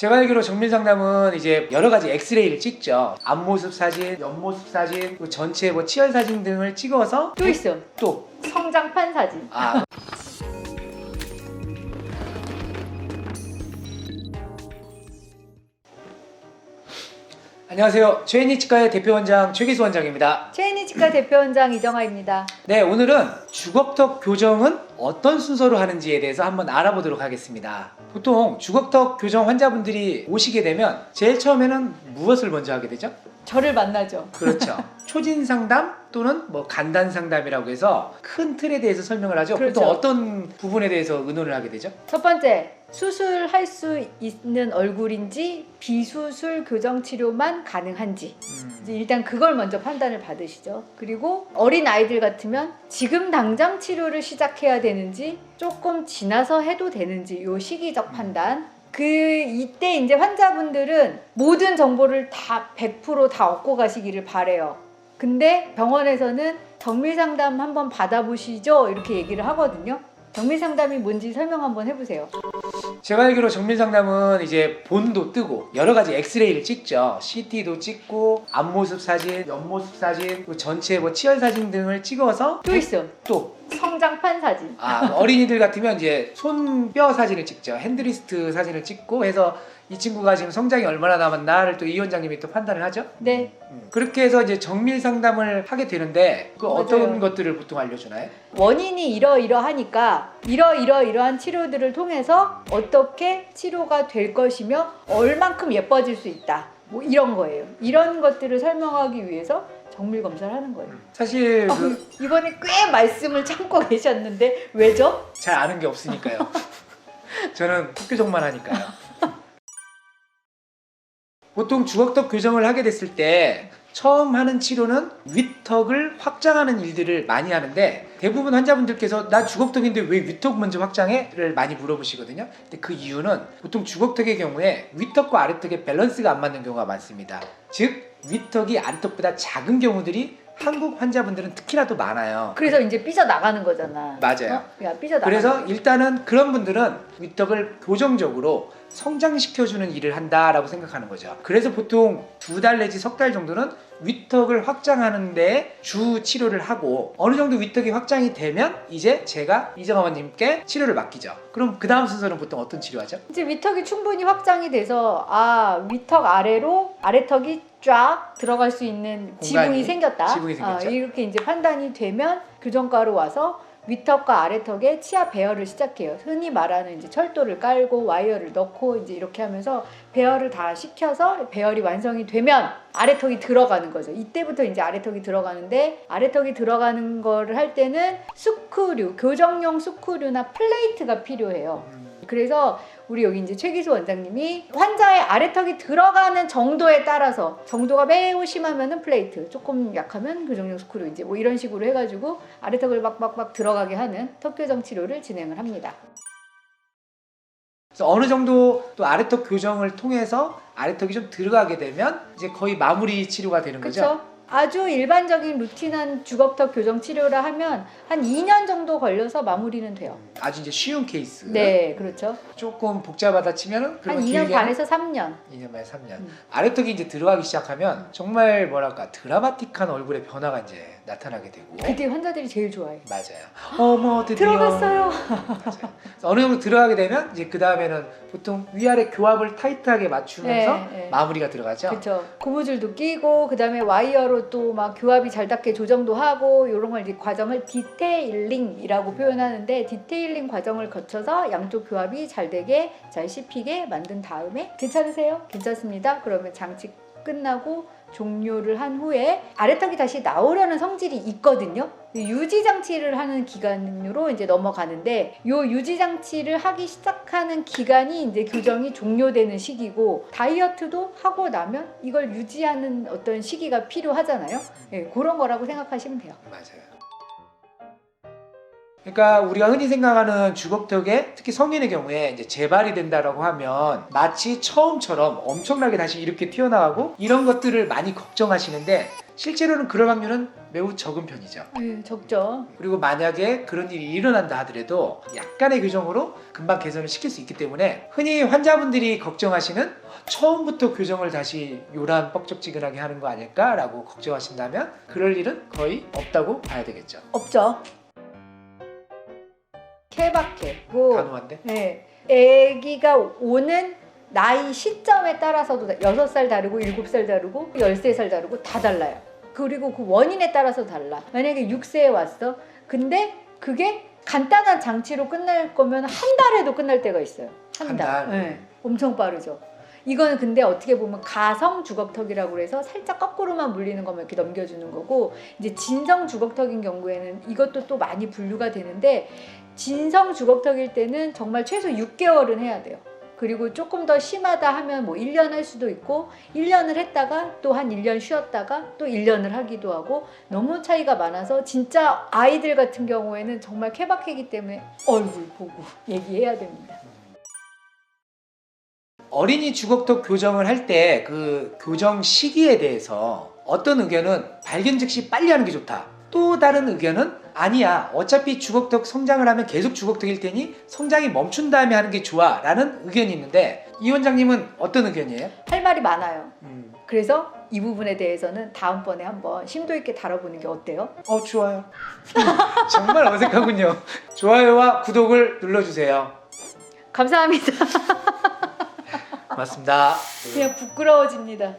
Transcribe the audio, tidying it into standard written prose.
제가 알기로 정밀 상담은 이제 여러 가지 엑스레이를 찍죠. 앞모습 사진, 옆모습 사진, 그리고 전체 뭐 치열 사진 등을 찍어서 또 있어. 또 성장판 사진. 안녕하세요. 최인희 치과의 대표 원장 최기수 원장입니다. 최인희 치과 대표 원장 이정아입니다. 네, 오늘은 주걱턱 교정은 어떤 순서로 하는지에 대해서 한번 알아보도록 하겠습니다. 보통 주걱턱 교정 환자분들이 오시게 되면 제일 처음에는 무엇을 먼저 하게 되죠? 저를 만나죠. 그렇죠. 초진 상담 또는 뭐 간단 상담이라고 해서 큰 틀에 대해서 설명을 하죠. 그렇죠. 보통 어떤 부분에 대해서 의논을 하게 되죠? 첫 번째, 수술할 수 있는 얼굴인지 비수술 교정 치료만 가능한지 이제 일단 그걸 먼저 판단을 받으시죠. 그리고 어린 아이들 같으면 지금 당장 치료를 시작해야 되는지 조금 지나서 해도 되는지 요 시기적 판단. 이때 이제 환자분들은 모든 정보를 다 100% 얻고 가시기를 바래요. 근데 병원에서는 정밀 상담 한번 받아보시죠 이렇게 얘기를 하거든요. 정밀 상담이 뭔지 설명 한번 해보세요. 제가 알기로 정밀 상담은 이제 본도 뜨고 여러 가지 엑스레이를 찍죠. CT도 찍고 앞모습 사진, 옆모습 사진, 그리고 전체 뭐 치열 사진 등을 찍어서 또 있어. 또 성장판 사진. 어린이들 같으면 이제 손뼈 사진을 찍죠. 핸드리스트 사진을 찍고 해서 이 친구가 지금 성장이 얼마나 남았나를 또 이 원장님이 또 판단을 하죠. 네. 그렇게 해서 이제 정밀 상담을 하게 되는데 그 어떤 맞아요. 것들을 보통 알려주나요? 원인이 이러이러하니까 이러이러이러한 치료들을 통해서 어떻게 치료가 될 것이며 얼만큼 예뻐질 수 있다. 뭐 이런 거예요. 이런 것들을 설명하기 위해서 정밀 검사를 하는 거예요. 사실 이번에 꽤 말씀을 참고 계셨는데 왜죠? 잘 아는 게 없으니까요. 저는 턱교정만 하니까요. 보통 주걱턱 교정을 하게 됐을 때 처음 하는 치료는 윗턱을 확장하는 일들을 많이 하는데 대부분 환자분들께서 나 주걱턱인데 왜 윗턱 먼저 확장해? 를 많이 물어보시거든요. 근데 그 이유는 보통 주걱턱의 경우에 윗턱과 아래턱의 밸런스가 안 맞는 경우가 많습니다. 즉 윗턱이 아래턱보다 작은 경우들이 한국 환자분들은 특히나 더 많아요. 그래서 이제 삐져나가는 거잖아. 맞아요. 야, 삐져나가는 그래서 일단은 그런 분들은 윗턱을 교정적으로 성장시켜주는 일을 한다라고 생각하는 거죠. 그래서 보통 2달 내지 3달 정도는 윗턱을 확장하는데 주 치료를 하고 어느 정도 윗턱이 확장이 되면 이제 제가 이정아님께 치료를 맡기죠. 그럼 그 다음 순서는 보통 어떤 치료하죠? 이제 윗턱이 충분히 확장이 돼서 윗턱 아래로 아래턱이 쫙 들어갈 수 있는 지붕이 생겼다. 지붕이 생겼죠. 이렇게 이제 판단이 되면 교정과로 와서 윗턱과 아래턱의 치아 배열을 시작해요. 흔히 말하는 이제 철도를 깔고 와이어를 넣고 이제 이렇게 하면서 배열을 다 시켜서 배열이 완성이 되면 아래턱이 들어가는 거죠. 이때부터 이제 아래턱이 들어가는데 아래턱이 들어가는 거를 할 때는 스크류, 교정용 스크류나 플레이트가 필요해요. 그래서 우리 여기 이제 최기수 원장님이 환자의 아래턱이 들어가는 정도에 따라서 정도가 매우 심하면은 플레이트, 조금 약하면 교정용 스크류 이제 뭐 이런 식으로 해가지고 아래턱을 막 들어가게 하는 턱 교정 치료를 진행을 합니다. 그래서 어느 정도 또 아래턱 교정을 통해서 아래턱이 좀 들어가게 되면 이제 거의 마무리 치료가 되는 거죠. 그렇죠? 아주 일반적인 루틴한 주걱턱 교정 치료라 하면 한 2년 정도 걸려서 마무리는 돼요. 아주 이제 쉬운 케이스. 네, 그렇죠. 조금 복잡하다 치면은 한 2년 반에서 3년. 2년 반에 3년. 아래턱이 이제 들어가기 시작하면 정말 뭐랄까 드라마틱한 얼굴의 변화가 이제 나타나게 되고. 그때 환자들이 제일 좋아해. 맞아요. 어머 드디어 들어갔어요. 맞아요. 어느 정도 들어가게 되면 이제 그 다음에는 보통 위아래 교합을 타이트하게 맞추면서 네. 마무리가 들어가죠. 그렇죠. 고무줄도 끼고 그다음에 와이어로 또 막 교합이 잘 닿게 조정도 하고 이런 걸 이제 과정을 디테일링이라고 표현하는데 디테일링 과정을 거쳐서 양쪽 교합이 잘 되게 잘 씹히게 만든 다음에 괜찮으세요? 괜찮습니다. 그러면 장치 끝나고 종료를 한 후에 아래턱이 다시 나오려는 성질이 있거든요. 유지 장치를 하는 기간으로 이제 넘어가는데 요 유지 장치를 하기 시작하는 기간이 이제 교정이 종료되는 시기고 다이어트도 하고 나면 이걸 유지하는 어떤 시기가 필요하잖아요. 네, 그런 거라고 생각하시면 돼요. 맞아요. 그러니까 우리가 흔히 생각하는 주걱턱에 특히 성인의 경우에 이제 재발이 된다라고 하면 마치 처음처럼 엄청나게 다시 이렇게 튀어나가고 이런 것들을 많이 걱정하시는데 실제로는 그럴 확률은 매우 적은 편이죠. 적죠. 그리고 만약에 그런 일이 일어난다 하더라도 약간의 교정으로 금방 개선을 시킬 수 있기 때문에 흔히 환자분들이 걱정하시는 처음부터 교정을 다시 요란 뻑적지근하게 하는 거 아닐까라고 걱정하신다면 그럴 일은 거의 없다고 봐야 되겠죠. 없죠. 케바케고 단호한데? 네. 아기가 오는 나이 시점에 따라서도 6살 다르고 7살 다르고 13살 다르고 다 달라요. 그리고 그 원인에 따라서 달라. 만약에 6세에 왔어. 근데 그게 간단한 장치로 끝날 거면 한 달에도 끝날 때가 있어요. 한 달. 네. 엄청 빠르죠. 이거는 근데 어떻게 보면 가성 주걱턱이라고 해서 살짝 거꾸로만 물리는 거면 이렇게 넘겨주는 거고, 이제 진성 주걱턱인 경우에는 이것도 또 많이 분류가 되는데, 진성 주걱턱일 때는 정말 최소 6개월은 해야 돼요. 그리고 조금 더 심하다 하면 뭐 1년 할 수도 있고 1년을 했다가 또 한 1년 쉬었다가 또 1년을 하기도 하고 너무 차이가 많아서 진짜 아이들 같은 경우에는 정말 케바케이기 때문에 얼굴 보고 얘기해야 됩니다. 어린이 주걱턱 교정을 할 때 그 교정 시기에 대해서 어떤 의견은 발견 즉시 빨리 하는 게 좋다. 또 다른 의견은 아니야. 어차피 주걱턱 성장을 하면 계속 주걱턱일 테니 성장이 멈춘 다음에 하는 게 좋아. 라는 의견이 있는데 이 원장님은 어떤 의견이에요? 할 말이 많아요. 그래서 이 부분에 대해서는 다음번에 한번 심도 있게 다뤄보는 게 어때요? 좋아요. 정말 어색하군요. 좋아요와 구독을 눌러주세요. 감사합니다. 고맙습니다. 그냥 부끄러워집니다.